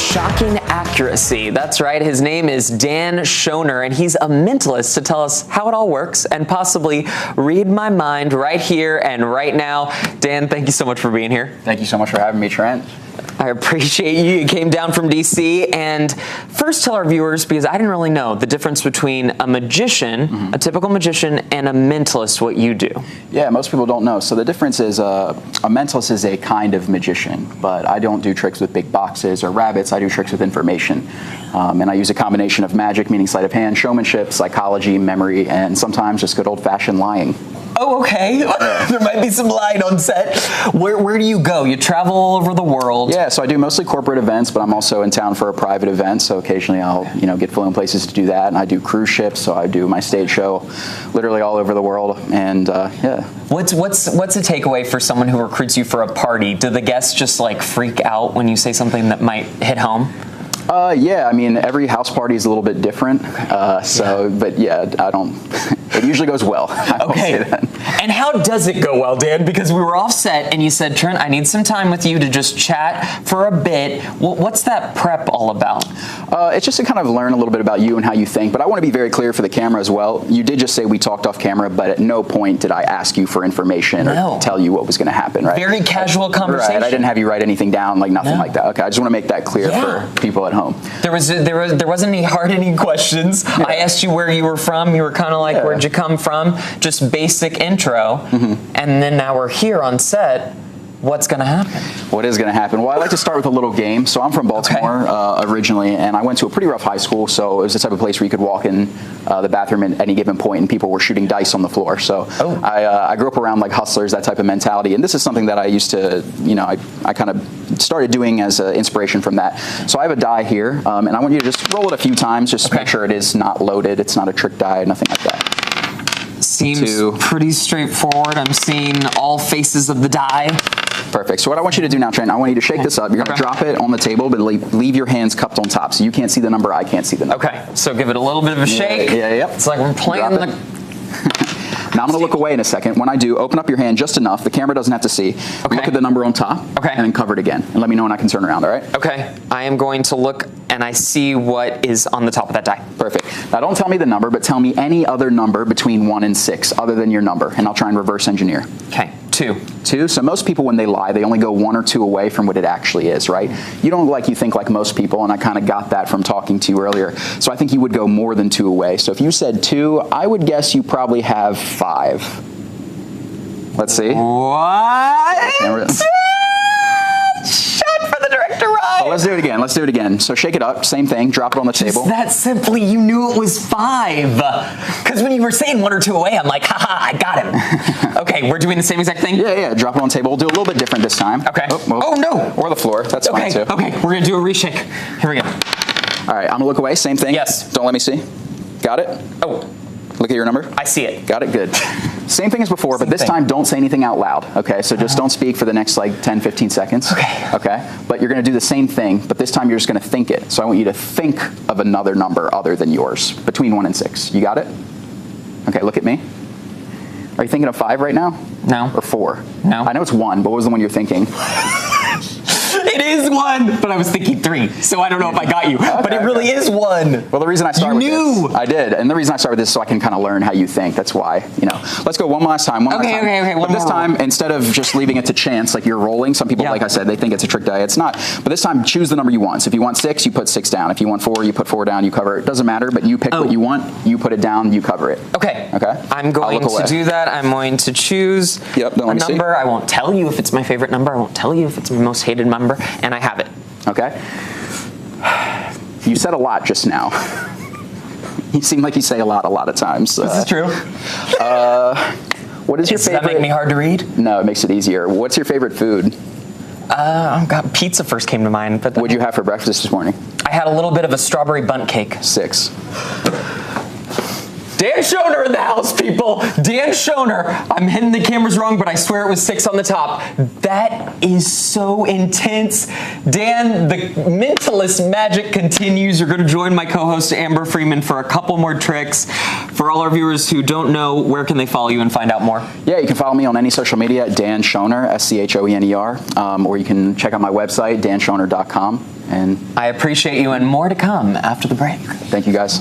shocking accuracy. That's right, his name is Dan Schoner, and he's a mentalist to tell us how it all works and possibly read my mind right here and right now. Dan, thank you so much for being here. Thank you so much for having me, Trent. I appreciate you. You came down from DC, and first tell our viewers, because I didn't really know the difference between a magician, a typical magician, and a mentalist, what you do. Yeah, most people don't know. So the difference is a mentalist is a kind of magician, but I don't do tricks with big boxes or rabbits. I do tricks with information. And I use a combination of magic, meaning sleight of hand, showmanship, psychology, memory, and sometimes just good old-fashioned lying. Oh, okay. There might be some lying on set. Where do you go? You travel all over the world. Yeah, so I do mostly corporate events, but I'm also in town for a private event. So occasionally I'll, get flown places to do that. And I do cruise ships, so I do my stage show literally all over the world. And yeah. What's a takeaway for someone who recruits you for a party? Do the guests just like freak out when you say something that might hit home? Yeah, I mean, every house party is a little bit different. But yeah, it usually goes well. Okay. And how does it go well, Dan? Because we were off set and you said, Trent, I need some time with you to just chat for a bit. What's that prep all about? It's just to kind of learn a little bit about you and how you think, but I want to be very clear for the camera as well. You did just say we talked off camera, but at no point did I ask you for information or tell you what was going to happen, right? Very casual conversation. Right, I didn't have you write anything down, like nothing like that. Okay, I just want to make that clear for people at home. There wasn't any hard-hitting questions. Yeah. I asked you where you were from. You were kind of like, where'd you come from? Just basic intro. And then now we're here on set. What's going to happen? What is going to happen? Well, I like to start with a little game. So I'm from Baltimore originally, and I went to a pretty rough high school. So it was the type of place where you could walk in the bathroom at any given point, and people were shooting dice on the floor. So I grew up around like hustlers, that type of mentality. And this is something that I used to, I kind of started doing as an inspiration from that. So I have a die here, and I want you to just roll it a few times, just to make sure it is not loaded. It's not a trick die, nothing like that. Seems pretty straightforward. I'm seeing all faces of the die. Perfect. So what I want you to do now, Trent, I want you to shake this up. You're going to drop it on the table, but leave your hands cupped on top. So you can't see the number, I can't see the number. Okay. So give it a little bit of a shake. Yeah. It's like we're playing the... Now I'm going to look away in a second. When I do, open up your hand just enough. The camera doesn't have to see. Look at the number on top. And then cover it again. And let me know when I can turn around, all right? Okay. I am going to look, and I see what is on the top of that die. Perfect. Now don't tell me the number, but tell me any other number between 1 and 6 other than your number, and I'll try and reverse engineer. Okay. 2. 2? So most people, when they lie, they only go 1 or 2 away from what it actually is, right? You don't you think like most people, and I kind of got that from talking to you earlier. So I think you would go more than 2 away. So if you said 2, I would guess you probably have 5. Let's see. What? Shot for the director, right? Well, let's do it again. Let's do it again. So shake it up. Same thing. Drop it on the table. That simply, you knew it was 5. Because when you were saying 1 or 2 away, I'm like, haha, I got him. Okay, we're doing the same exact thing? Yeah. Drop it on the table. We'll do a little bit different this time. Okay. Oh, no. Or the floor. That's fine, too. Okay, we're going to do a reshake. Here we go. All right, I'm going to look away. Same thing. Yes. Don't let me see. Got it? Oh. Look at your number. I see it. Got it? Good. Same thing as before, but this time don't say anything out loud, okay? So just don't speak for the next 10, 15 seconds. Okay? But you're going to do the same thing, but this time you're just going to think it. So I want you to think of another number other than yours, between 1 and 6. You got it? Okay, look at me. Are you thinking of 5 right now? No. Or 4? No. I know it's 1, but what was the one you're thinking? It is 1, but I was thinking 3, so I don't know if I got you. But it really is 1. Well, the reason I start with this, I did, and the reason I start with this is so I can kind of learn how you think. That's why, Let's go one last time. Okay. But this time, instead of just leaving it to chance, like you're rolling, some people, like I said, they think it's a trick die. It's not. But this time, choose the number you want. So if you want 6, you put 6 down. If you want 4, you put 4 down. You cover it. It doesn't matter, but you pick what you want. You put it down. You cover it. Okay. Okay. I'm going to do that. I'm going to choose a number. I won't tell you if it's my favorite number. I won't tell you if it's my most hated number, and I have it. Okay. You said a lot just now. You seem like you say a lot of times. This is true. What is your favorite? Does that make me hard to read? No, it makes it easier. What's your favorite food? Pizza first came to mind. But what'd you have for breakfast this morning? I had a little bit of a strawberry bundt cake. 6. Dan Schoner in the house, people. Dan Schoner. I'm hitting the cameras wrong, but I swear it was 6 on the top. That is so intense. Dan, the mentalist magic continues. You're going to join my co-host Amber Freeman for a couple more tricks. For all our viewers who don't know, where can they follow you and find out more? Yeah, you can follow me on any social media at Dan Schoner, SCHOENER, or you can check out my website, danschoner.com. And I appreciate you, and more to come after the break. thank you, guys.